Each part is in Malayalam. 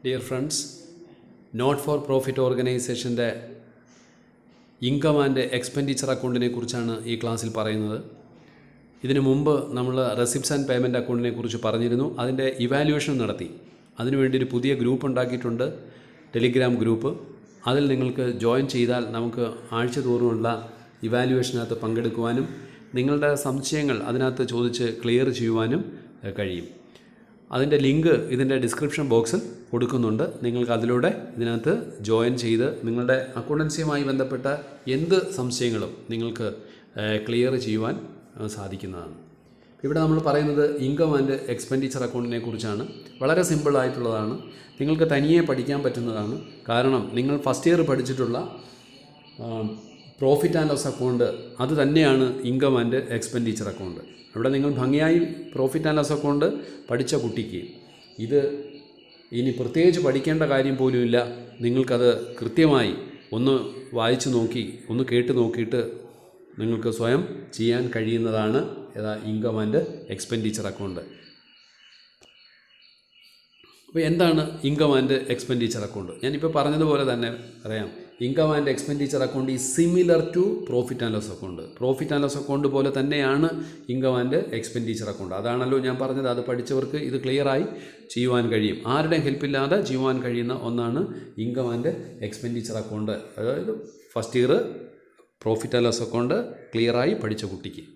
Dear friends, not for profit ഓർഗനൈസേഷൻ്റെ ഇൻകം ആൻഡ് എക്സ്പെൻഡിച്ചർ അക്കൗണ്ടിനെ കുറിച്ചാണ് ഈ ക്ലാസ്സിൽ പറയുന്നത്. ഇതിനു മുമ്പ് നമ്മൾ റെസിപ്റ്റ്സ് ആൻഡ് പേയ്മെൻറ്റ് അക്കൗണ്ടിനെ കുറിച്ച് പറഞ്ഞിരുന്നു. അതിൻ്റെ ഇവാലുവേഷൻ നടത്തി. അതിനുവേണ്ടി ഒരു പുതിയ ഗ്രൂപ്പ് ഉണ്ടാക്കിയിട്ടുണ്ട്, ടെലിഗ്രാം ഗ്രൂപ്പ്. അതിൽ നിങ്ങൾക്ക് ജോയിൻ ചെയ്താൽ നമുക്ക് ആഴ്ച തോറുമുള്ള ഇവാലുവേഷനകത്ത് പങ്കെടുക്കുവാനും നിങ്ങളുടെ സംശയങ്ങൾ അതിനകത്ത് ചോദിച്ച് ക്ലിയർ ചെയ്യുവാനും കഴിയും. അതിൻ്റെ ലിങ്ക് ഇതിൻ്റെ ഡിസ്ക്രിപ്ഷൻ ബോക്സിൽ കൊടുക്കുന്നുണ്ട്. നിങ്ങൾക്ക് അതിലൂടെ ഇതിനകത്ത് ജോയിൻ ചെയ്ത് നിങ്ങളുടെ അക്കൗണ്ടൻസിയുമായി ബന്ധപ്പെട്ട എന്ത് സംശയങ്ങളും നിങ്ങൾക്ക് ക്ലിയർ ചെയ്യുവാൻ സാധിക്കുന്നതാണ്. ഇവിടെ നമ്മൾ പറയുന്നത് ഇൻകം ആൻഡ് എക്സ്പെൻഡിച്ചർ അക്കൗണ്ടിനെ കുറിച്ചാണ്. വളരെ സിമ്പിളായിട്ടുള്ളതാണ്, നിങ്ങൾക്ക് തനിയെ പഠിക്കാൻ പറ്റുന്നതാണ്. കാരണം നിങ്ങൾ ഫസ്റ്റ് ഇയർ പഠിച്ചിട്ടുള്ള പ്രോഫിറ്റ് ആൻഡ് ലോസ് അക്കൗണ്ട് അത് തന്നെയാണ് ഇൻകം ആൻഡ് എക്സ്പെൻഡിച്ചർ അക്കൗണ്ട്. ഇവിടെ നിങ്ങൾ ഭംഗിയായി പ്രോഫിറ്റ് ആൻഡ് ലോസ് അക്കൗണ്ട് പഠിച്ച കുട്ടിക്ക് ഇത് ഇനി പ്രത്യേകിച്ച് പഠിക്കേണ്ട കാര്യം പോലുമില്ല. നിങ്ങൾക്കത് കൃത്യമായി ഒന്ന് വായിച്ചു നോക്കി, ഒന്ന് കേട്ട് നോക്കിയിട്ട് നിങ്ങൾക്ക് സ്വയം ചെയ്യാൻ കഴിയുന്നതാണ് ഇൻകം ആൻഡ് എക്സ്പെൻഡിച്ചർ അക്കൗണ്ട്. അപ്പോൾ എന്താണ് ഇൻകം ആൻഡ് എക്സ്പെൻഡിച്ചർ അക്കൗണ്ട്? ഞാനിപ്പോൾ പറഞ്ഞതുപോലെ തന്നെ പറയാം. Income and expenditure account is similar to profit and loss account. Profit and loss account പോലെ തന്നെയാണ് ഇൻകം ആൻഡ് എക്സ്പെൻഡിച്ചർ അക്കൗണ്ട്. അതാണല്ലോ ഞാൻ പറഞ്ഞത്. അത് പഠിച്ചവർക്ക് ഇത് ക്ലിയറായി ചെയ്യുവാൻ കഴിയും. ആരുടെയും ഹെൽപ്പില്ലാതെ ചെയ്യുവാൻ കഴിയുന്ന ഒന്നാണ് ഇൻകം ആൻഡ് എക്സ്പെൻഡിച്ചർ അക്കൗണ്ട്. അതായത് first year profit and loss account ക്ലിയറായി പഠിച്ച കുട്ടിക്ക്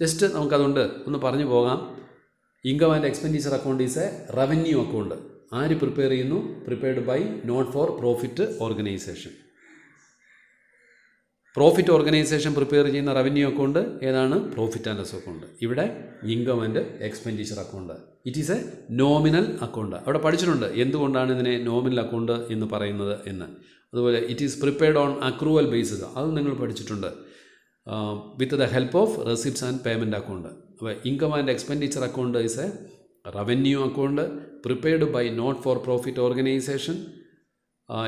ജസ്റ്റ് നമുക്കതുകൊണ്ട് ഒന്ന് പറഞ്ഞു പോകാം. Income and expenditure account is a revenue account. ആര് പ്രിപ്പയർ ചെയ്യുന്നു? Prepared by not for profit organisation. Profit organisation prepare ചെയ്യുന്ന റവന്യൂ അക്കൗണ്ട് ഏതാണ്? Profit and loss account. ഇവിടെ income and expenditure account it is a nominal account. അവിടെ പഠിച്ചിട്ടുണ്ട് എന്തുകൊണ്ടാണ് ഇതിനെ നോമിനൽ അക്കൗണ്ട് എന്ന് പറയുന്നത് എന്ന്. അതുപോലെ it is prepared on accrual basis, അത് നിങ്ങൾ പഠിച്ചിട്ടുണ്ട്. With the help of receipts and payment account. അപ്പോൾ income and expenditure account is a revenue account prepared by not for profit organisation.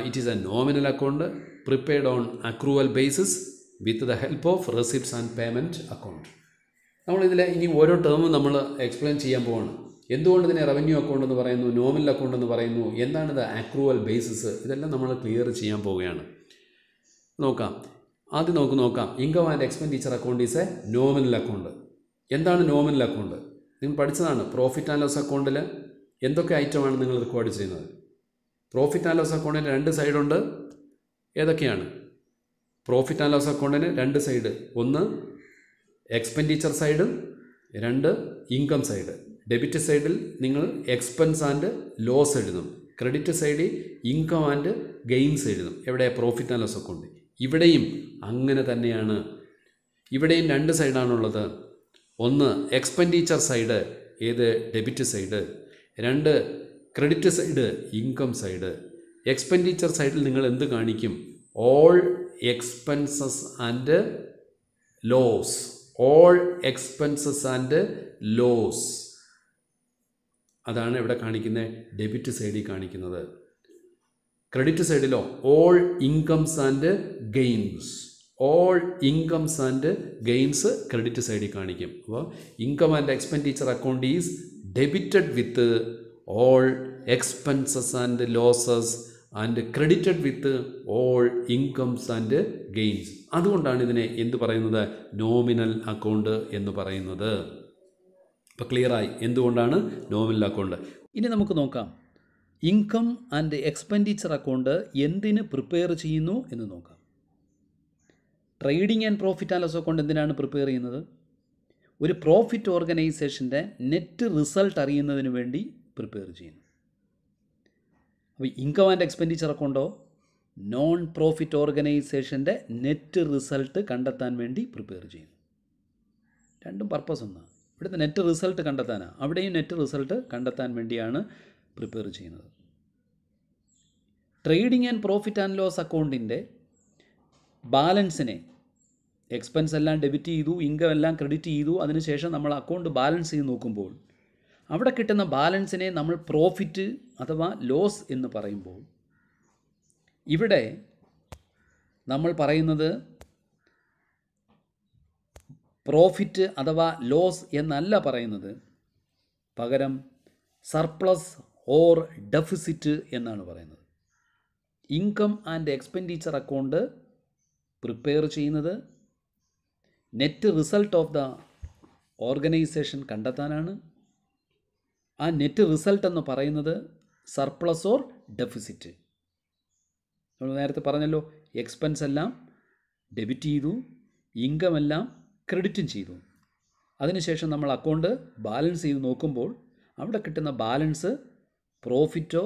It is a nominal account prepared on accrual basis with the help of receipts and payment account. നമ്മളിതിൽ ഇനി ഓരോ ടേമും നമ്മൾ എക്സ്പ്ലെയിൻ ചെയ്യാൻ പോവാണ്. എന്തുകൊണ്ട് ഇതിനെ റവന്യൂ അക്കൗണ്ട് എന്ന് പറയുന്നു, നോമിനൽ അക്കൗണ്ട് എന്ന് പറയുന്നു, എന്താണിത് അക്രൂവൽ ബേസിസ്, ഇതെല്ലാം നമ്മൾ ക്ലിയർ ചെയ്യാൻ പോവുകയാണ്. നോക്കാം. ആദ്യം നമുക്ക് നോക്കാം. Income and expenditure account is a nominal account. എന്താണ് നോമിനൽ അക്കൗണ്ട്? നിങ്ങൾ പഠിച്ചതാണ്. പ്രോഫിറ്റ് ആൻഡ് ലോസ് അക്കൗണ്ടിൽ എന്തൊക്കെ ഐറ്റമാണ് നിങ്ങൾ റെക്കോർഡ് ചെയ്യുന്നത്? പ്രോഫിറ്റ് ആൻഡ് ലോസ് അക്കൗണ്ടിന് രണ്ട് സൈഡുണ്ട്. ഏതൊക്കെയാണ്? പ്രോഫിറ്റ് ആൻഡ് ലോസ് അക്കൗണ്ടിന് രണ്ട് സൈഡ്. ഒന്ന് എക്സ്പെൻഡിച്ചർ സൈഡ്, രണ്ട് ഇൻകം സൈഡ്. ഡെബിറ്റ് സൈഡിൽ നിങ്ങൾ എക്സ്പെൻസ് ആൻഡ് ലോസ് എഴുതും. ക്രെഡിറ്റ് സൈഡിൽ ഇൻകം ആൻഡ് ഗെയിൻസ് എഴുതും. എവിടെ? Profit and loss account. ഇവിടെയും അങ്ങനെ തന്നെയാണ്. ഇവിടെയും രണ്ട് സൈഡാണുള്ളത്. ഒന്ന് എക്സ്പെൻഡിച്ചർ സൈഡ്, ഏത്? Debit side. രണ്ട് credit side, income side. Expenditure സൈഡിൽ നിങ്ങൾ എന്ത് കാണിക്കും? All expenses and loss. All expenses and loss അതാണ് ഇവിടെ കാണിക്കുന്നത്. ഡെബിറ്റ് സൈഡിൽ കാണിക്കുന്നത്. ക്രെഡിറ്റ് സൈഡിലോ all incomes and gains. All incomes and gains credit സൈഡിൽ കാണിക്കും. അപ്പോൾ income and expenditure account is debited with all expenses and losses and credited with all incomes and gains. അതുകൊണ്ടാണ് ഇതിനെ എന്ത് പറയുന്നത്? നോമിനൽ അക്കൗണ്ട് എന്ന് പറയുന്നത്. അപ്പോൾ ക്ലിയറായി എന്തുകൊണ്ടാണ് നോമിനൽ അക്കൗണ്ട്. ഇനി നമുക്ക് നോക്കാം ഇൻകം ആൻഡ് എക്സ്പെൻഡിച്ചർ അക്കൗണ്ട് എന്തിന് പ്രിപ്പയർ ചെയ്യുന്നു എന്ന് നോക്കാം. Trading and profit and loss account എന്തിനാണ് പ്രിപ്പയർ ചെയ്യുന്നത്? ഒരു പ്രോഫിറ്റ് ഓർഗനൈസേഷൻ്റെ നെറ്റ് റിസൾട്ട് അറിയുന്നതിന് വേണ്ടി പ്രിപ്പയർ ചെയ്യുന്നു. അപ്പോൾ ഇൻകം ആൻഡ് എക്സ്പെൻഡിച്ചർ അക്കൗണ്ടോ നോൺ പ്രോഫിറ്റ് ഓർഗനൈസേഷൻ്റെ നെറ്റ് റിസൾട്ട് കണ്ടെത്താൻ വേണ്ടി പ്രിപ്പയർ ചെയ്യുന്നു. രണ്ടും പർപ്പസ് ഒന്നാണ്. ഇവിടുത്തെ നെറ്റ് റിസൾട്ട് കണ്ടെത്താനാണ്, അവിടെയും നെറ്റ് റിസൾട്ട് കണ്ടെത്താൻ വേണ്ടിയാണ് പ്രിപ്പയർ ചെയ്യുന്നത്. Trading and profit and loss അക്കൗണ്ടിൻ്റെ ബാലൻസിനെ, എക്സ്പെൻസ് എല്ലാം ഡെബിറ്റ് ചെയ്തു, ഇൻകം എല്ലാം ക്രെഡിറ്റ് ചെയ്തു, അതിനുശേഷം നമ്മൾ അക്കൗണ്ട് ബാലൻസ് ചെയ്ത് നോക്കുമ്പോൾ അവിടെ കിട്ടുന്ന ബാലൻസിനെ നമ്മൾ പ്രോഫിറ്റ് അഥവാ ലോസ് എന്ന് പറയുമ്പോൾ ഇവിടെ നമ്മൾ പറയുന്നത് പ്രോഫിറ്റ് അഥവാ ലോസ് എന്നല്ല പറയുന്നത്. പകരം സർപ്ലസ് ഓർ ഡെഫിസിറ്റ് എന്നാണ് പറയുന്നത്. Income and expenditure account prepare ചെയ്യുന്നത് net result of the organisation കണ്ടെത്താനാണ്. ആ നെറ്റ് റിസൾട്ട് എന്ന് പറയുന്നത് സർപ്ലസ് ഓർ ഡെഫിസിറ്റ്. നമ്മൾ നേരത്തെ പറഞ്ഞല്ലോ, എക്സ്പെൻസ് എല്ലാം ഡെബിറ്റ് ചെയ്തു, ഇൻകം എല്ലാം ക്രെഡിറ്റും ചെയ്തു. അതിനുശേഷം നമ്മൾ അക്കൗണ്ട് ബാലൻസ് ചെയ്ത് നോക്കുമ്പോൾ അവിടെ കിട്ടുന്ന ബാലൻസ് പ്രോഫിറ്റോ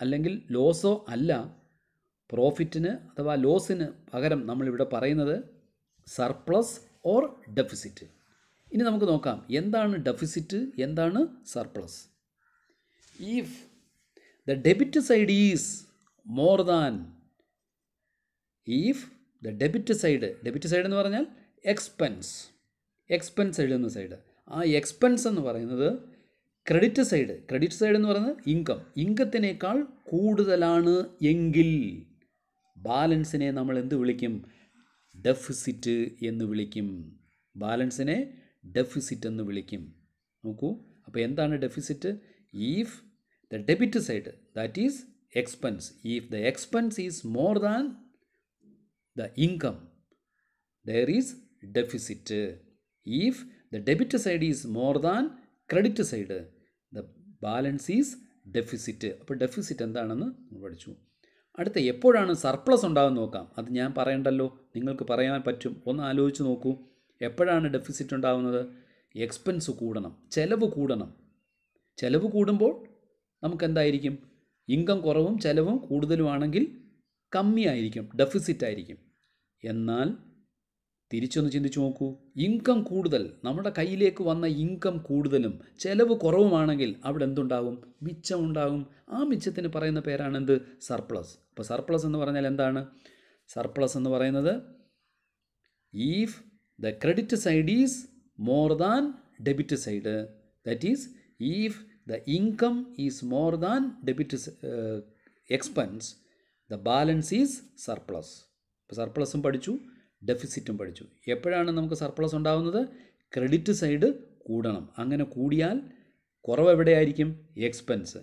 അല്ലെങ്കിൽ ലോസോ അല്ല. പ്രോഫിറ്റിന് അഥവാ ലോസിന് പകരം നമ്മളിവിടെ പറയുന്നത് സർപ്ലസ് ഓർ ഡെഫിസിറ്റ്. ഇനി നമുക്ക് നോക്കാം എന്താണ് ഡെഫിസിറ്റ്, എന്താണ് surplus. If the debit side is more than, if the debit side എന്ന് പറഞ്ഞാൽ എക്സ്പെൻസ് എഴുതുന്ന സൈഡ്, ആ എക്സ്പെൻസ് എന്ന് പറയുന്നത് ക്രെഡിറ്റ് സൈഡ് എന്ന് പറയുന്നത് ഇൻകത്തിനേക്കാൾ കൂടുതലാണ് എങ്കിൽ ബാലൻസിനെ നമ്മൾ എന്ത് വിളിക്കും? ഡെഫിസിറ്റ് എന്ന് വിളിക്കും. ബാലൻസിനെ ഡെഫിസിറ്റ് എന്ന് വിളിക്കും. നോക്കൂ, അപ്പോൾ എന്താണ് deficit? If the debit side that is expense, if the expense is more than the income there is deficit. If the debit side is more than credit side, the balance is deficit. അപ്പോൾ ഡെഫിസിറ്റ് എന്താണെന്ന് പഠിച്ചു. അടുത്ത എപ്പോഴാണ് സർപ്ലസ് ഉണ്ടാകുമെന്ന് നോക്കാം. അത് ഞാൻ പറയണ്ടല്ലോ, നിങ്ങൾക്ക് പറയാൻ പറ്റും. ഒന്ന് ആലോചിച്ച് നോക്കൂ, എപ്പോഴാണ് ഡെഫിസിറ്റ് ഉണ്ടാകുന്നത്? എക്സ്പെൻസ് കൂടണം, ചിലവ് കൂടണം. ചിലവ് കൂടുമ്പോൾ നമുക്ക് എന്തായിരിക്കും? ഇൻകം കുറവും ചിലവും കൂടുതലുമാണെങ്കിൽ കമ്മിയായിരിക്കും, ഡെഫിസിറ്റ് ആയിരിക്കും. എന്നാൽ തിരിച്ചൊന്ന് ചിന്തിച്ച് നോക്കൂ, ഇൻകം കൂടുതൽ, നമ്മുടെ കയ്യിലേക്ക് വന്ന ഇൻകം കൂടുതലും ചിലവ് കുറവുമാണെങ്കിൽ അവിടെ എന്തുണ്ടാകും? മിച്ചമുണ്ടാകും. ആ മിച്ചത്തിന് പറയുന്ന പേരാണ് എന്ത്? സർപ്ലസ്. അപ്പോൾ സർപ്ലസ് എന്ന് പറഞ്ഞാൽ എന്താണ്? സർപ്ലസ് എന്ന് പറയുന്നത് if the credit side is more than debit side, that is if the income is more than debit expense, the balance is surplus. ഇപ്പോൾ സർപ്ലസും പഠിച്ചു, ഡെഫിസിറ്റും പഠിച്ചു. എപ്പോഴാണ് നമുക്ക് സർപ്ലസ് ഉണ്ടാകുന്നത്? ക്രെഡിറ്റ് സൈഡ് കൂടണം. അങ്ങനെ കൂടിയാൽ കുറവ് എവിടെയായിരിക്കും? എക്സ്പെൻസ്.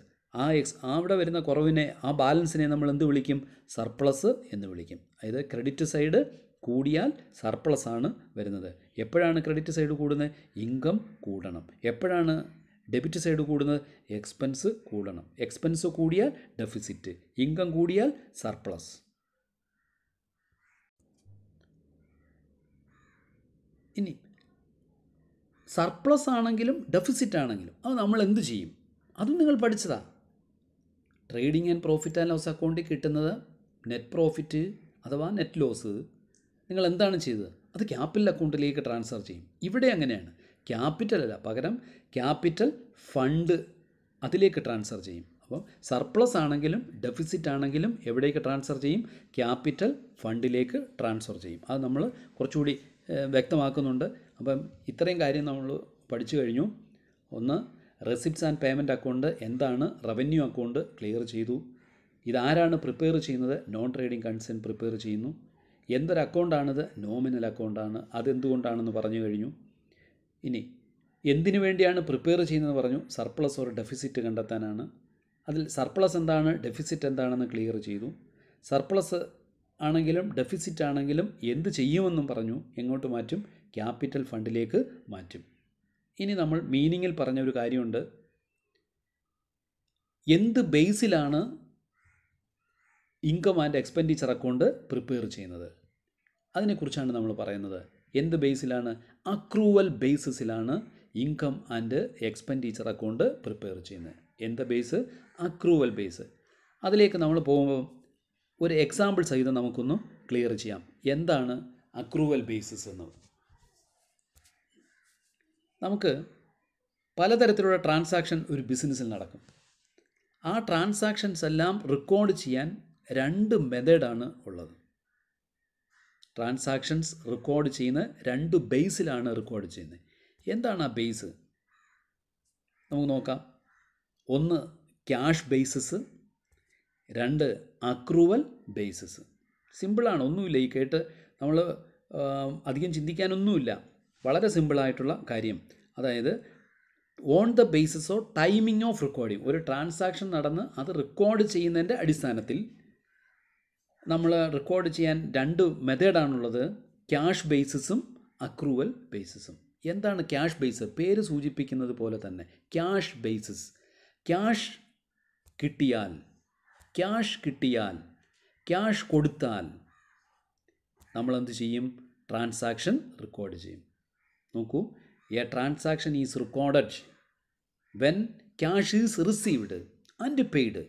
അവിടെ വരുന്ന കുറവിനെ, ആ ബാലൻസിനെ നമ്മൾ എന്ത് വിളിക്കും? സർപ്ലസ് എന്ന് വിളിക്കും. അതായത് ക്രെഡിറ്റ് സൈഡ് കൂടിയാൽ സർപ്ലസ് ആണ് വരുന്നത്. എപ്പോഴാണ് ക്രെഡിറ്റ് സൈഡ് കൂടുന്നത്? ഇൻകം കൂടണം. എപ്പോഴാണ് ഡെബിറ്റ് സൈഡ് കൂടുന്നത്? എക്സ്പെൻസ് കൂടണം. എക്സ്പെൻസ് കൂടിയാൽ ഡെഫിസിറ്റ്, ഇൻകം കൂടിയാൽ സർപ്ലസ്. ഇനി സർപ്ലസ് ആണെങ്കിലും ഡെഫിസിറ്റ് ആണെങ്കിലും അത് നമ്മൾ എന്ത് ചെയ്യും? അതും നിങ്ങൾ പഠിച്ചതാ. Trading and profit and loss അക്കൗണ്ടിൽ കിട്ടുന്നത് നെറ്റ് പ്രോഫിറ്റ് അഥവാ നെറ്റ് ലോസ് നിങ്ങൾ എന്താണ് ചെയ്തത്? അത് ക്യാപിറ്റൽ അക്കൗണ്ടിലേക്ക് ട്രാൻസ്ഫർ ചെയ്യും. ഇവിടെ അങ്ങനെയാണ്, ക്യാപിറ്റൽ അല്ല, പകരം ക്യാപിറ്റൽ ഫണ്ട് അതിലേക്ക് ട്രാൻസ്ഫർ ചെയ്യും. അപ്പോൾ സർപ്ലസ് ആണെങ്കിലും ഡെഫിസിറ്റ് ആണെങ്കിലും എവിടേക്ക് ട്രാൻസ്ഫർ ചെയ്യും? ക്യാപിറ്റൽ ഫണ്ടിലേക്ക് ട്രാൻസ്ഫർ ചെയ്യും. അത് നമ്മൾ കുറച്ചുകൂടി വ്യക്തമാക്കുന്നുണ്ട്. അപ്പം ഇത്രയും കാര്യം നമ്മൾ പഠിച്ചു കഴിഞ്ഞു. ഒന്ന്, റെസിപ്റ്റ്സ് ആൻഡ് പേയ്മെൻറ്റ് അക്കൗണ്ട് എന്താണ്, റവന്യൂ അക്കൗണ്ട് ക്ലിയർ ചെയ്തു. ഇതാരാണ് പ്രിപ്പയർ ചെയ്യുന്നത്? നോൺ ട്രേഡിംഗ് കൺസേൺ പ്രിപ്പയർ ചെയ്യുന്നു. എന്തൊരു അക്കൗണ്ടാണിത്? നോമിനൽ അക്കൗണ്ടാണ്. അതെന്തുകൊണ്ടാണെന്ന് പറഞ്ഞു കഴിഞ്ഞു. ഇനി എന്തിനു വേണ്ടിയാണ് പ്രിപ്പയർ ചെയ്യുന്നതെന്ന് പറഞ്ഞു. സർപ്ലസ് ഓർ ഡെഫിസിറ്റ് കണ്ടെത്താനാണ്. അതിൽ സർപ്ലസ് എന്താണ്, ഡെഫിസിറ്റ് എന്താണെന്ന് ക്ലിയർ ചെയ്തു. സർപ്ലസ് ആണെങ്കിലും ഡെഫിസിറ്റ് ആണെങ്കിലും എന്ത് ചെയ്യുമെന്നും പറഞ്ഞു. എങ്ങോട്ട് മാറ്റും? ക്യാപിറ്റൽ ഫണ്ടിലേക്ക് മാറ്റും. ഇനി നമ്മൾ മീനിങ്ങിൽ പറഞ്ഞ ഒരു കാര്യമുണ്ട്. എന്ത് ബേസിലാണ് income and expenditure account prepare ചെയ്യുന്നത്? അതിനെക്കുറിച്ചാണ് നമ്മൾ പറയുന്നത്. എന്ത് ബേസിലാണ്? അക്രൂവൽ ബേസിസിലാണ് income and expenditure account prepare ചെയ്യുന്നത്. എന്ത് ബേസ്? Accrual base. അതിലേക്ക് നമ്മൾ പോകുമ്പോൾ ഒരു എക്സാമ്പിൾ സഹിതം നമുക്കൊന്ന് ക്ലിയർ ചെയ്യാം. എന്താണ് അക്രൂവൽ ബേസിസ് എന്ന്? നമുക്ക് പലതരത്തിലുള്ള ട്രാൻസാക്ഷൻ ഒരു ബിസിനസ്സിൽ നടക്കും. ആ ട്രാൻസാക്ഷൻസ് എല്ലാം റെക്കോർഡ് ചെയ്യാൻ രണ്ട് മെത്തേഡാണ് ഉള്ളത്. ട്രാൻസാക്ഷൻസ് റെക്കോർഡ് ചെയ്യുന്ന രണ്ട് ബേസിലാണ് റെക്കോർഡ് ചെയ്യുന്നത്. എന്താണ് ആ ബേസ്? നമുക്ക് നോക്കാം. ഒന്ന് ക്യാഷ് ബേസിസ്, രണ്ട് അക്രൂവൽ ബേസിസ്. സിമ്പിളാണ്, ഒന്നുമില്ല. ഈ കേട്ട് നമ്മൾ അധികം ചിന്തിക്കാനൊന്നുമില്ല. വളരെ സിമ്പിളായിട്ടുള്ള കാര്യം. അതായത് on the basis of timing of recording. ഒരു ട്രാൻസാക്ഷൻ നടന്ന് അത് റെക്കോർഡ് ചെയ്യുന്നതിൻ്റെ അടിസ്ഥാനത്തിൽ നമ്മൾ റെക്കോർഡ് ചെയ്യാൻ 2 മെത്തേഡാണുള്ളത്, ക്യാഷ് ബേസിസും അക്രൂവൽ ബേസിസും. എന്താണ് ക്യാഷ് ബേസ്? പേര് സൂചിപ്പിക്കുന്നത് പോലെ തന്നെ ക്യാഷ് ബേസിസ്. ക്യാഷ് കിട്ടിയാൽ, ക്യാഷ് കൊടുത്താൽ നമ്മളെന്ത് ചെയ്യും? ട്രാൻസാക്ഷൻ റെക്കോർഡ് ചെയ്യും. നോക്കൂ, a transaction is recorded when cash is received and paid.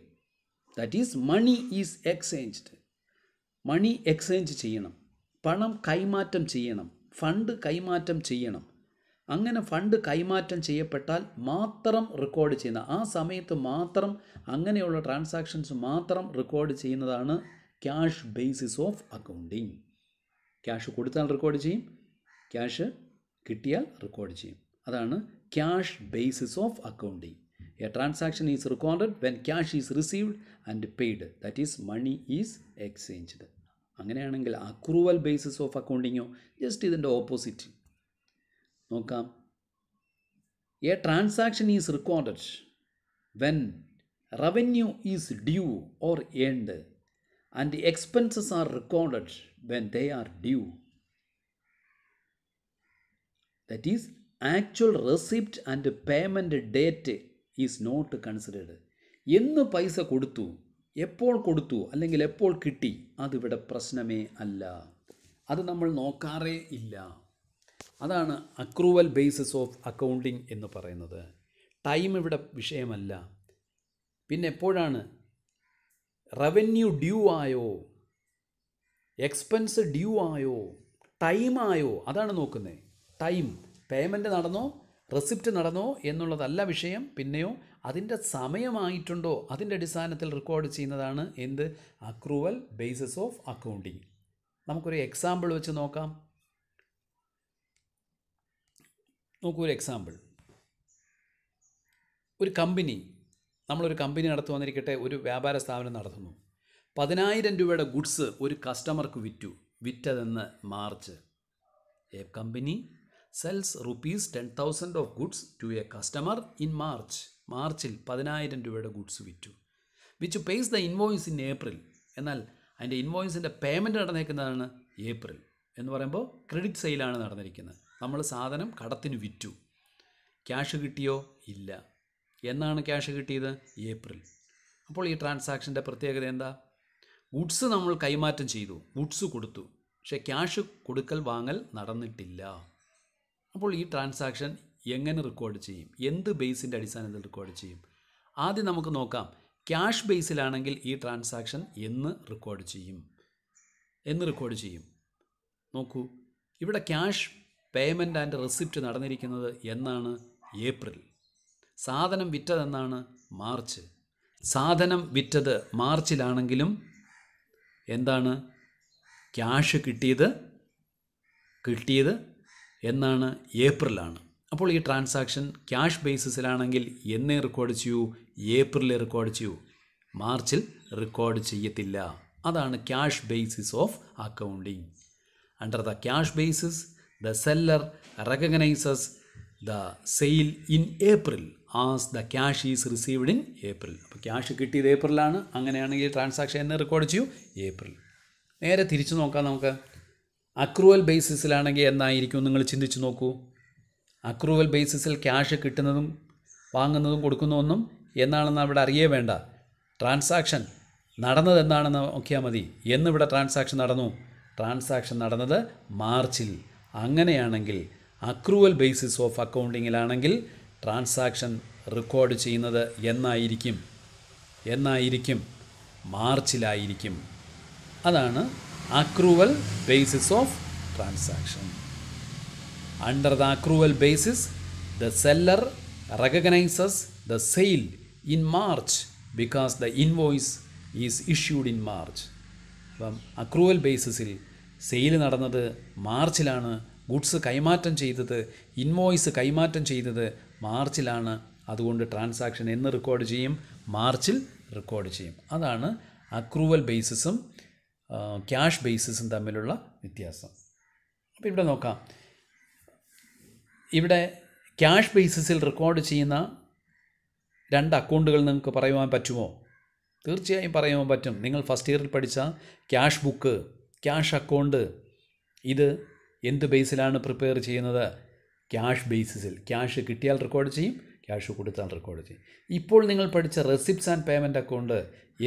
That is money is exchanged. Money exchange ചെയ്യണം, പണം കൈമാറ്റം ചെയ്യണം, ഫണ്ട് കൈമാറ്റം ചെയ്യണം. അങ്ങനെ ഫണ്ട് കൈമാറ്റം ചെയ്യപ്പെട്ടാൽ മാത്രം റെക്കോർഡ് ചെയ്യുന്ന, ആ സമയത്ത് മാത്രം അങ്ങനെയുള്ള ട്രാൻസാക്ഷൻസ് മാത്രം റെക്കോർഡ് ചെയ്യുന്നതാണ് cash basis of accounting. Cash കൊടുത്താൽ റെക്കോർഡ് ചെയ്യും, ക്യാഷ് കിട്ടിയാൽ റെക്കോർഡ് ചെയ്യും. അതാണ് cash basis of accounting. A transaction is recorded when cash is received and paid, that is money is exchanged. അങ്ങനെയാണെങ്കിൽ അക്രൂവൽ ബേസിസ് ഓഫ് അക്കൗണ്ടിങ്ങോ ജസ്റ്റ് ഇതിൻ്റെ ഓപ്പോസിറ്റ് നോക്കാം. A transaction is recorded when revenue is due or earned and expenses are recorded when they are due. That is actual receipt and payment date is not considered. എന്ന് പൈസ കൊടുത്തു, എപ്പോൾ കൊടുത്തു, അല്ലെങ്കിൽ എപ്പോൾ കിട്ടി, അതിവിടെ പ്രശ്നമേ അല്ല. അത് നമ്മൾ നോക്കാറേ ഇല്ല. അതാണ് അക്രൂവൽ ബേസിസ് ഓഫ് അക്കൗണ്ടിങ് എന്ന് പറയുന്നത്. ടൈം ഇവിടെ വിഷയമല്ല. പിന്നെ എപ്പോഴാണ് റവന്യൂ ഡ്യൂ ആയോ, എക്സ്പെൻസ് ഡ്യൂ ആയോ, ടൈം ആയോ, അതാണ് നോക്കുന്നത്. ടൈം, പേയ്മെൻറ്റ് നടന്നോ, റെസിപ്റ്റ് നടന്നോ എന്നുള്ളതല്ല വിഷയം. പിന്നെയോ അതിൻ്റെ സമയമായിട്ടുണ്ടോ, അതിൻ്റെ അടിസ്ഥാനത്തിൽ റെക്കോർഡ് ചെയ്യുന്നതാണ് എന്ത്? Accrual basis of accounting. നമുക്കൊരു എക്സാമ്പിൾ വെച്ച് നോക്കാം. നോക്കൂ, ഒരു എക്സാമ്പിൾ. ഒരു കമ്പനി, നമ്മളൊരു കമ്പനി നടത്തുവന്നിരിക്കട്ടെ, ഒരു വ്യാപാര സ്ഥാപനം നടത്തുന്നു. 10,000 രൂപയുടെ ഗുഡ്സ് ഒരു കസ്റ്റമർക്ക് വിറ്റതെന്ന് March. A company sells ₹10,000 of goods to a customer in March. മാർച്ചിൽ 10,000 രൂപയുടെ ഗുഡ്സ് വിറ്റു. Which pays the invoice in April. എന്നാൽ അതിൻ്റെ ഇൻവോയ്സിൻ്റെ പേയ്മെൻറ്റ് നടന്നേക്കുന്നതാണ് ഏപ്രിൽ. എന്ന് പറയുമ്പോൾ ക്രെഡിറ്റ് സെയിലാണ് നടന്നിരിക്കുന്നത്. നമ്മൾ സാധനം കടത്തിന് വിറ്റു. ക്യാഷ് കിട്ടിയോ? ഇല്ല. എന്നാണ് ക്യാഷ് കിട്ടിയത്? ഏപ്രിൽ. അപ്പോൾ ഈ ട്രാൻസാക്ഷൻ്റെ പ്രത്യേകത എന്താ? ഗുഡ്സ് നമ്മൾ കൈമാറ്റം ചെയ്തു, ഗുഡ്സ് കൊടുത്തു, പക്ഷേ ക്യാഷ് കൊടുക്കൽ വാങ്ങൽ നടന്നിട്ടില്ല. അപ്പോൾ ഈ ട്രാൻസാക്ഷൻ എങ്ങനെ റെക്കോർഡ് ചെയ്യും? എന്ത് ബേസിൻ്റെ അടിസ്ഥാനത്തിൽ റെക്കോർഡ് ചെയ്യും? ആദ്യം നമുക്ക് നോക്കാം. ക്യാഷ് ബേസിലാണെങ്കിൽ ഈ ട്രാൻസാക്ഷൻ എന്ന് റെക്കോർഡ് ചെയ്യും? നോക്കൂ, ഇവിടെ ക്യാഷ് പേയ്മെൻറ്റ് ആൻഡ് റെസിപ്റ്റ് നടന്നിരിക്കുന്നത് എന്നാണ്? ഏപ്രിൽ. സാധനം വിറ്റതെന്നാണ്? മാർച്ച്. സാധനം വിറ്റത് മാർച്ചിലാണെങ്കിലും എന്താണ്? ക്യാഷ് കിട്ടിയത് എന്നാണ്? ഏപ്രിലാണ്. അപ്പോൾ ഈ ട്രാൻസാക്ഷൻ ക്യാഷ് ബേസിസിലാണെങ്കിൽ എന്നേ റെക്കോർഡ് ചെയ്യൂ? ഏപ്രിലിൽ റെക്കോർഡ് ചെയ്യൂ, മാർച്ചിൽ റെക്കോർഡ് ചെയ്യത്തില്ല. അതാണ് cash basis of accounting. Under the cash basis the seller recognises the sale in April as the cash is received in April. അപ്പോൾ ക്യാഷ് കിട്ടിയത് ഏപ്രിലാണ്. അങ്ങനെയാണെങ്കിൽ ട്രാൻസാക്ഷൻ എന്നെ റെക്കോർഡ് ചെയ്യൂ? ഏപ്രിൽ. നേരെ തിരിച്ചു നോക്കാം നമുക്ക്. അക്രൂവൽ ബേസിസിലാണെങ്കിൽ എന്നായിരിക്കും? നിങ്ങൾ ചിന്തിച്ച് നോക്കൂ. അക്രൂവൽ ബേസിസിൽ ക്യാഷ് കിട്ടുന്നതും വാങ്ങുന്നതും കൊടുക്കുന്നതൊന്നും എന്നാണെന്ന് അവിടെ അറിയേ വേണ്ട. ട്രാൻസാക്ഷൻ നടന്നത് എന്താണെന്ന് നോക്കിയാൽ മതി. എന്നിവിടെ ട്രാൻസാക്ഷൻ നടന്നത് മാർച്ചിൽ. അങ്ങനെയാണെങ്കിൽ അക്രൂവൽ ബേസിസ് ഓഫ് അക്കൗണ്ടിങ്ങിലാണെങ്കിൽ ട്രാൻസാക്ഷൻ റെക്കോർഡ് ചെയ്യുന്നത് എന്നായിരിക്കും? മാർച്ചിലായിരിക്കും. അതാണ് accrual basis of transaction. Under the accrual basis, the seller recognizes the sale in March because the invoice is issued in March. അപ്പം അക്രൂവൽ ബേസിസിൽ സെയിൽ നടന്നത് മാർച്ചിലാണ്, ഗുഡ്സ് കൈമാറ്റം ചെയ്തത്, ഇൻവോയ്സ് കൈമാറ്റം ചെയ്തത് മാർച്ചിലാണ്. അതുകൊണ്ട് ട്രാൻസാക്ഷൻ എന്ന് റെക്കോർഡ് ചെയ്യും? മാർച്ചിൽ റെക്കോർഡ് ചെയ്യും. അതാണ് അക്രൂവൽ ബേസിസും ക്യാഷ് ബേസിസും തമ്മിലുള്ള വ്യത്യാസം. അപ്പോൾ ഇവിടെ നോക്കാം. ഇവിടെ ക്യാഷ് ബേസിസിൽ റെക്കോർഡ് ചെയ്യുന്ന 2 അക്കൗണ്ടുകൾ നിങ്ങൾക്ക് പറയുവാൻ പറ്റുമോ? തീർച്ചയായും പറയാൻ പറ്റും. നിങ്ങൾ ഫസ്റ്റ് ഇയറിൽ പഠിച്ച ക്യാഷ് ബുക്ക്, ക്യാഷ് അക്കൗണ്ട്, ഇത് എന്ത് ബേസിലാണ് പ്രിപ്പയർ ചെയ്യുന്നത്? ക്യാഷ് ബേസിസിൽ. ക്യാഷ് കിട്ടിയാൽ റെക്കോർഡ് ചെയ്യും, ക്യാഷ് കൊടുത്താൽ റെക്കോർഡ് ചെയ്യും. ഇപ്പോൾ നിങ്ങൾ പഠിച്ച റെസിപ്റ്റ്സ് ആൻഡ് പേയ്മെൻറ്റ് അക്കൗണ്ട്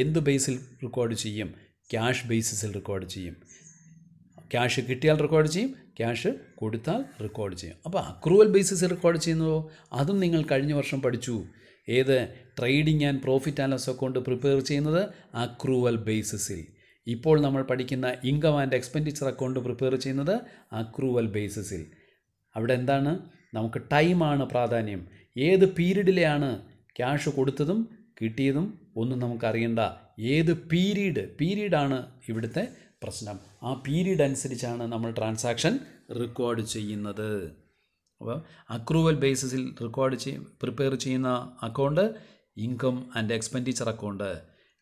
എന്ത് ബേസിൽ റെക്കോർഡ് ചെയ്യും? ക്യാഷ് ബേസിസിൽ റെക്കോർഡ് ചെയ്യും. ക്യാഷ് കിട്ടിയാൽ റെക്കോർഡ് ചെയ്യും, ക്യാഷ് കൊടുത്താൽ റെക്കോർഡ് ചെയ്യും. അപ്പോൾ അക്രൂവൽ ബേസിസിൽ റെക്കോർഡ് ചെയ്യുന്നതോ? അതും നിങ്ങൾ കഴിഞ്ഞ വർഷം പഠിച്ചു. ഏത്? Trading and profit and loss account prepare ചെയ്യുന്നത് അക്രൂവൽ ബേസിസിൽ. ഇപ്പോൾ നമ്മൾ പഠിക്കുന്ന income and expenditure account prepare ചെയ്യുന്നത് അക്രൂവൽ ബേസിസിൽ. അവിടെ എന്താണ്? നമുക്ക് ടൈമാണ് പ്രാധാന്യം. ഏത് പീരീഡിലെയാണ് ക്യാഷ് കൊടുത്തതും കിട്ടിയതും ഒന്നും നമുക്കറിയണ്ട. ഏത് പീരീഡാണ് ഇവിടുത്തെ പ്രശ്നം. ആ പീരീഡ് അനുസരിച്ചാണ് നമ്മൾ ട്രാൻസാക്ഷൻ റെക്കോർഡ് ചെയ്യുന്നത്. അപ്പോൾ അക്രൂവൽ ബേസിസിൽ പ്രിപ്പയർ ചെയ്യുന്ന account income and expenditure account.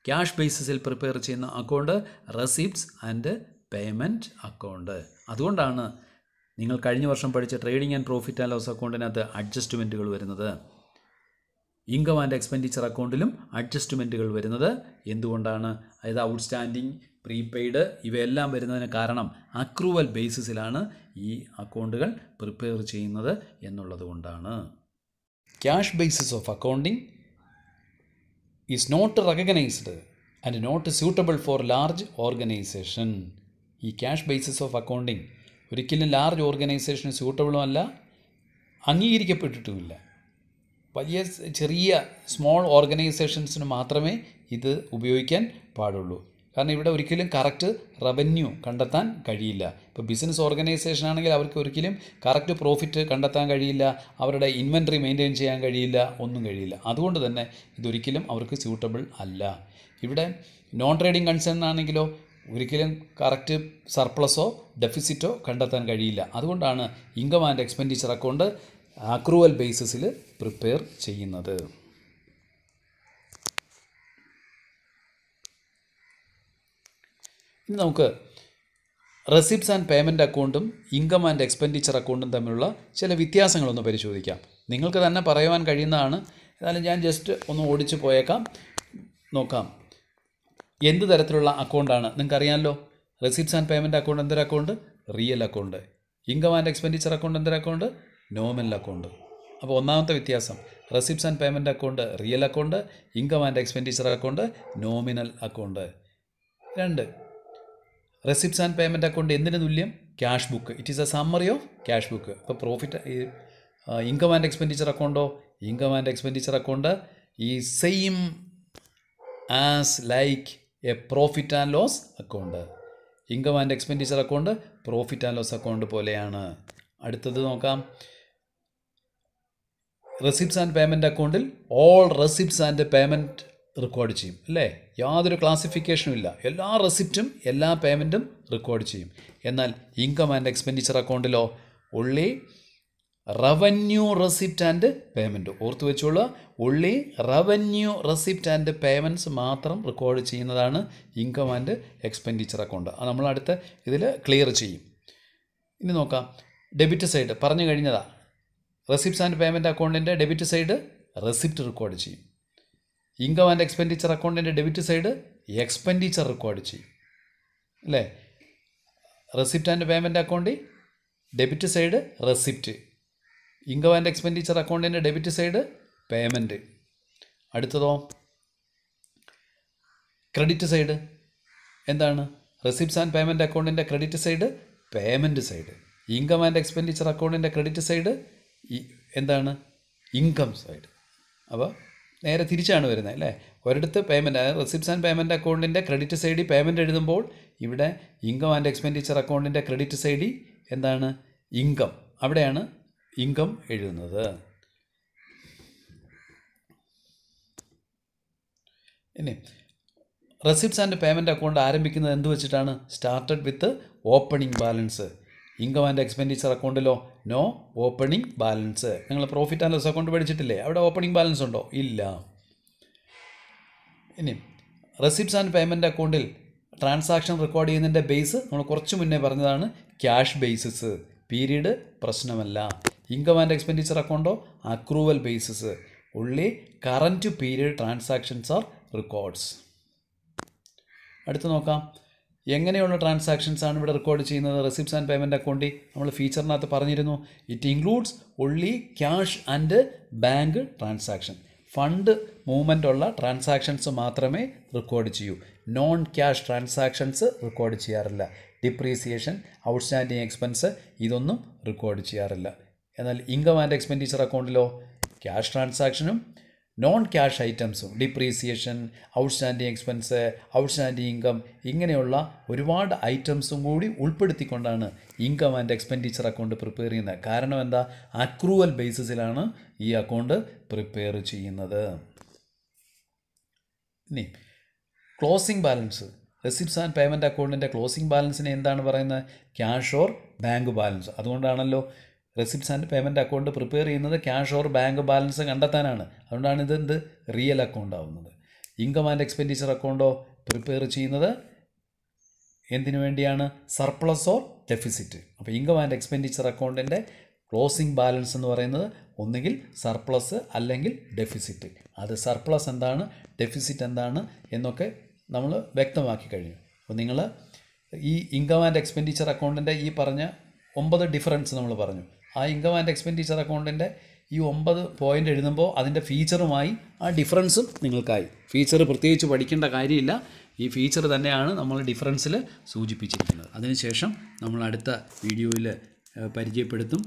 Cash ബേസിസിൽ പ്രിപ്പയർ ചെയ്യുന്ന account receipts and payment account. അതുകൊണ്ടാണ് നിങ്ങൾ കഴിഞ്ഞ വർഷം പഠിച്ച trading and profit and loss അക്കൗണ്ടിനകത്ത് അഡ്ജസ്റ്റ്മെൻറ്റുകൾ വരുന്നത്. ഇൻകം ആൻഡ് എക്സ്പെൻഡിച്ചർ അക്കൗണ്ടിലും അഡ്ജസ്റ്റ്മെൻറ്റുകൾ വരുന്നത് എന്തുകൊണ്ടാണ്? അതായത് ഔട്ട്സ്റ്റാൻഡിങ്, പ്രീപെയ്ഡ് ഇവയെല്ലാം വരുന്നതിന് കാരണം അക്രൂവൽ ബേസിസിലാണ് ഈ അക്കൗണ്ടുകൾ പ്രിപ്പയർ ചെയ്യുന്നത് എന്നുള്ളത് കൊണ്ടാണ്. Cash basis of accounting is not recognised and not suitable for large organisation. ഈ ക്യാഷ് ബേസിസ് ഓഫ് അക്കൗണ്ടിങ് ഒരിക്കലും ലാർജ് ഓർഗനൈസേഷന് സ്യൂട്ടബിളും അല്ല, അംഗീകരിക്കപ്പെട്ടിട്ടുമില്ല. ചെറിയ സ്മോൾ ഓർഗനൈസേഷൻസിന് മാത്രമേ ഇത് ഉപയോഗിക്കാൻ പാടുള്ളൂ. കാരണം ഇവിടെ ഒരിക്കലും കറക്റ്റ് റവന്യൂ കണ്ടെത്താൻ കഴിയില്ല. ഇപ്പോൾ ബിസിനസ് ഓർഗനൈസേഷൻ ആണെങ്കിൽ അവർക്ക് ഒരിക്കലും കറക്റ്റ് പ്രോഫിറ്റ് കണ്ടെത്താൻ കഴിയില്ല, അവരുടെ ഇൻവെൻട്രി മെയിൻറ്റെയിൻ ചെയ്യാൻ കഴിയില്ല, ഒന്നും കഴിയില്ല. അതുകൊണ്ട് തന്നെ ഇതൊരിക്കലും അവർക്ക് സ്യൂട്ടബിൾ അല്ല. ഇവിടെ നോൺ ട്രേഡിംഗ് കൺസേൺ ആണെങ്കിലോ ഒരിക്കലും കറക്റ്റ് സർപ്ലസോ ഡെഫിസിറ്റോ കണ്ടെത്താൻ കഴിയില്ല. അതുകൊണ്ടാണ് income and expenditure account accrual ബേസിസിൽ പ്രിപ്പയർ ചെയ്യുന്നത്. ഇനി നമുക്ക് റെസിപ്റ്റ്സ് ആൻഡ് പേയ്മെൻറ്റ് അക്കൗണ്ടും ഇൻകം ആൻഡ് എക്സ്പെൻഡിച്ചർ അക്കൗണ്ടും തമ്മിലുള്ള ചില വ്യത്യാസങ്ങളൊന്ന് പരിശോധിക്കാം. നിങ്ങൾക്ക് തന്നെ പറയുവാൻ കഴിയുന്നതാണ്, എന്നാലും ഞാൻ ജസ്റ്റ് ഒന്ന് ഓടിച്ച് പോയേക്കാം. നോക്കാം എന്ത് തരത്തിലുള്ള അക്കൗണ്ടാണ്. നിങ്ങൾക്കറിയാമല്ലോ, റെസിപ്റ്റ്സ് ആൻഡ് പേയ്മെൻറ്റ് അക്കൗണ്ട് എന്തൊരു account? Real account. Income and expenditure account എന്തൊരു അക്കൗണ്ട്? Nominal account. അപ്പോൾ ഒന്നാമത്തെ വ്യത്യാസം, receipts and payment account real account, income and expenditure account nominal account. 2, receipts and payment account എന്തിന് തുല്യം? Cash book. It is a summary of cash book. ഇപ്പോൾ ഇൻകം ആൻഡ് എക്സ്പെൻഡിച്ചർ അക്കൗണ്ടോ? ഇൻകം ആൻഡ് എക്സ്പെൻഡിച്ചർ അക്കൗണ്ട് ഈ same as like a profit and loss account. Income and expenditure account profit and loss account പോലെയാണ്. അടുത്തത് നോക്കാം. റെസിപ്റ്റ്സ് ആൻഡ് പേയ്മെൻറ്റ് അക്കൗണ്ടിൽ all receipts and payment record ചെയ്യും, അല്ലേ? യാതൊരു ക്ലാസിഫിക്കേഷനും ഇല്ല. എല്ലാ റെസിപ്റ്റും എല്ലാ പേയ്മെൻറ്റും റെക്കോർഡ് ചെയ്യും. എന്നാൽ ഇൻകം ആൻഡ് എക്സ്പെൻഡിച്ചർ അക്കൗണ്ടിലോ ഉള്ളി റവന്യൂ റെസിപ്റ്റ് ആൻഡ് പേയ്മെൻറ്റ്. ഓർത്ത് വെച്ചോളൂ, ഉള്ളി റവന്യൂ റെസിപ്റ്റ് ആൻഡ് പേയ്മെൻറ്റ്സ് മാത്രം റെക്കോർഡ് ചെയ്യുന്നതാണ് ഇൻകം ആൻഡ് എക്സ്പെൻഡിച്ചർ അക്കൗണ്ട്. അത് നമ്മൾ അടുത്ത ഇതിൽ ക്ലിയർ ചെയ്യും. ഇനി നോക്കാം, ഡെബിറ്റ് സൈഡ് പറഞ്ഞു കഴിഞ്ഞതാണ്. റെസിപ്റ്റ്സ് ആൻഡ് പേയ്മെൻറ്റ് അക്കൗണ്ടിൻ്റെ ഡെബിറ്റ് സൈഡ് റെസിപ്റ്റ് റെക്കോർഡ് ചെയ്യും. ഇൻകം ആൻഡ് എക്സ്പെൻഡിച്ചർ അക്കൗണ്ടിൻ്റെ ഡെബിറ്റ് സൈഡ് എക്സ്പെൻഡിച്ചർ റെക്കോർഡ് ചെയ്യും, അല്ലേ? റെസിപ്റ്റ് ആൻഡ് പേയ്മെൻറ്റ് അക്കൗണ്ടിൽ debit side receipt, income and expenditure അക്കൗണ്ടിൻ്റെ ഡെബിറ്റ് സൈഡ് പേയ്മെൻറ്റ്. അടുത്തതോ ക്രെഡിറ്റ് സൈഡ് എന്താണ്? റെസിപ്റ്റ്സ് ആൻഡ് പേയ്മെൻറ്റ് അക്കൗണ്ടിൻ്റെ credit side payment side. Income and expenditure അക്കൗണ്ടിൻ്റെ ക്രെഡിറ്റ് സൈഡ് എന്താണ്? Income side. അപ്പോൾ നേരെ തിരിച്ചാണ് വരുന്നത്, അല്ലേ? ഒരിടത്ത് പേയ്മെൻറ്റ്, അതായത് റെസിപ്റ്റ്സ് ആൻഡ് പേയ്മെൻറ്റ് അക്കൗണ്ടിൻ്റെ ക്രെഡിറ്റ് സൈഡിൽ പേയ്മെൻറ്റ് എഴുതുമ്പോൾ ഇവിടെ ഇൻകം ആൻഡ് എക്സ്പെൻഡിച്ചർ അക്കൗണ്ടിൻ്റെ ക്രെഡിറ്റ് സൈഡിൽ എന്താണ്? ഇൻകം. അവിടെയാണ് ഇൻകം എഴുതുന്നത്. ഇനി റെസിപ്റ്റ്സ് ആൻഡ് പേയ്മെൻറ്റ് അക്കൗണ്ട് ആരംഭിക്കുന്നത് എന്ത് വെച്ചിട്ടാണ്? Started with opening balance. Income and expenditure അക്കൗണ്ടിലോ നോ ഓപ്പണിംഗ് ബാലൻസ്. നിങ്ങൾ പ്രോഫിറ്റ് ആൻഡ് ലോസ് അക്കൗണ്ട് പഠിച്ചിട്ടില്ലേ? അവിടെ ഓപ്പണിംഗ് ബാലൻസ് ഉണ്ടോ? ഇല്ല. ഇനി റെസിപ്റ്റ്സ് ആൻഡ് പേയ്മെൻറ്റ് അക്കൗണ്ടിൽ ട്രാൻസാക്ഷൻ റെക്കോർഡ് ചെയ്യുന്നതിൻ്റെ ബേസ് നമ്മൾ കുറച്ച് മുന്നേ പറഞ്ഞതാണ്, ക്യാഷ് ബേസിസ്. പീരീഡ് പ്രശ്നമല്ല. ഇൻകം ആൻഡ് എക്സ്പെൻഡിച്ചർ അക്കൗണ്ടോ accrual basis. only current period transactions are records. അടുത്ത് നോക്കാം, എങ്ങനെയുള്ള ട്രാൻസാക്ഷൻസ് ആണ് ഇവിടെ റെക്കോർഡ് ചെയ്യുന്നത്. റെസിപ്റ്റ്സ് ആൻഡ് പേയ്മെൻറ്റ് അക്കൗണ്ടിൽ നമ്മൾ ഫീച്ചറിനകത്ത് പറഞ്ഞിരുന്നു, it includes only cash and bank transaction. Fund movement ഉള്ള ട്രാൻസാക്ഷൻസ് മാത്രമേ റെക്കോർഡ് ചെയ്യൂ. നോൺ ക്യാഷ് ട്രാൻസാക്ഷൻസ് റെക്കോർഡ് ചെയ്യാറില്ല. ഡിപ്രീസിയേഷൻ, ഔട്ട്സ്റ്റാൻഡിങ് എക്സ്പെൻസ് ഇതൊന്നും റെക്കോർഡ് ചെയ്യാറില്ല. എന്നാൽ ഇൻകം ആൻഡ് എക്സ്പെൻഡിച്ചർ അക്കൗണ്ടിലോ ക്യാഷ് ട്രാൻസാക്ഷനും നോൺ ക്യാഷ് ഐറ്റംസും, depreciation, outstanding expense, outstanding income, ഇങ്ങനെയുള്ള ഒരുപാട് ഐറ്റംസും കൂടി ഉൾപ്പെടുത്തിക്കൊണ്ടാണ് income and expenditure account prepare ചെയ്യുന്നത്. കാരണം എന്താ, അക്രൂവൽ ബേസിസിലാണ് ഈ അക്കൗണ്ട് പ്രിപ്പയർ ചെയ്യുന്നത്. ഇനി closing balance. Receipts and payment അക്കൗണ്ടിൻ്റെ ക്ലോസിംഗ് ബാലൻസിനെ എന്താണ് പറയുന്നത്, ക്യാഷ് ഓർ ബാങ്ക് ബാലൻസ്. അതുകൊണ്ടാണല്ലോ receipts and payment account prepare ചെയ്യുന്നത് ക്യാഷ് ഓർ ബാങ്ക് ബാലൻസ് കണ്ടെത്താനാണ്. അതുകൊണ്ടാണ് ഇത് റിയൽ അക്കൗണ്ട് ആവുന്നത്. ഇൻകം ആൻഡ് എക്സ്പെൻഡിച്ചർ അക്കൗണ്ടോ പ്രിപ്പയർ ചെയ്യുന്നത് എന്തിനു വേണ്ടിയാണ്, സർപ്ലസ് ഓർ ഡെഫിസിറ്റ്. അപ്പോൾ ഇൻകം ആൻഡ് എക്സ്പെൻഡിച്ചർ അക്കൗണ്ടിൻ്റെ ക്ലോസിംഗ് ബാലൻസ് എന്ന് പറയുന്നത് ഒന്നുകിൽ സർപ്ലസ് അല്ലെങ്കിൽ ഡെഫിസിറ്റ്. അത് സർപ്ലസ് എന്താണ്, ഡെഫിസിറ്റ് എന്താണ് എന്നൊക്കെ നമ്മൾ വ്യക്തമാക്കി കഴിഞ്ഞു. അപ്പോൾ നിങ്ങൾ ഈ ഇൻകം ആൻഡ് എക്സ്പെൻഡിച്ചർ അക്കൗണ്ടിൻ്റെ ഈ പറഞ്ഞ 9 ഡിഫറൻസ് നമ്മൾ പറഞ്ഞു. ആ ഇൻകം ആൻഡ് എക്സ്പെൻഡിച്ചർ അക്കൗണ്ടിൻ്റെ ഈ 9 പോയിൻ്റ് എഴുതുമ്പോൾ അതിൻ്റെ ഫീച്ചറുമായി ആ ഡിഫറൻസും നിങ്ങൾക്കായി. ഫീച്ചർ പ്രത്യേകിച്ച് പഠിക്കേണ്ട കാര്യമില്ല, ഈ ഫീച്ചർ തന്നെയാണ് നമ്മൾ ഡിഫറൻസിൽ സൂചിപ്പിച്ചിരിക്കുന്നത്. അതിനുശേഷം നമ്മൾ അടുത്ത വീഡിയോയിൽ പരിചയപ്പെടുത്തും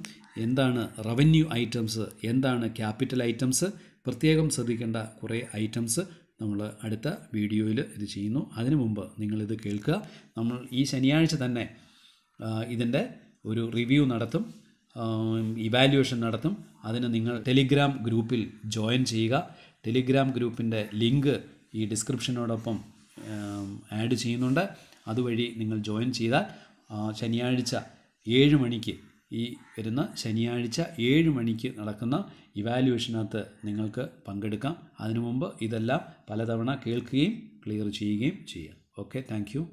എന്താണ് റവന്യൂ ഐറ്റംസ്, എന്താണ് ക്യാപിറ്റൽ ഐറ്റംസ്. പ്രത്യേകം ശ്രദ്ധിക്കേണ്ട കുറേ ഐറ്റംസ് നമ്മൾ അടുത്ത വീഡിയോയിൽ ഇത് ചെയ്യുന്നു. അതിനു മുമ്പ് നിങ്ങളിത് കേൾക്കുക. നമ്മൾ ഈ ശനിയാഴ്ച തന്നെ ഇതിൻ്റെ ഒരു റിവ്യൂ നടത്തും, ഇവാലുവേഷൻ നടത്തും. അതിന് നിങ്ങൾ ടെലിഗ്രാം ഗ്രൂപ്പിൽ ജോയിൻ ചെയ്യുക. ടെലിഗ്രാം ഗ്രൂപ്പിൻ്റെ ലിങ്ക് ഈ ഡിസ്ക്രിപ്ഷനോടൊപ്പം ആഡ് ചെയ്യുന്നുണ്ട്. അതുവഴി നിങ്ങൾ ജോയിൻ ചെയ്താൽ ശനിയാഴ്ച 7 മണിക്ക്, ഈ വരുന്ന ശനിയാഴ്ച 7 മണിക്ക് നടക്കുന്ന ഇവാലുവേഷനകത്ത് നിങ്ങൾക്ക് പങ്കെടുക്കാം. അതിനു മുമ്പ് ഇതെല്ലാം പലതവണ കേൾക്കുകയും ക്ലിയർ ചെയ്യുകയും ചെയ്യാം. Okay, thank you.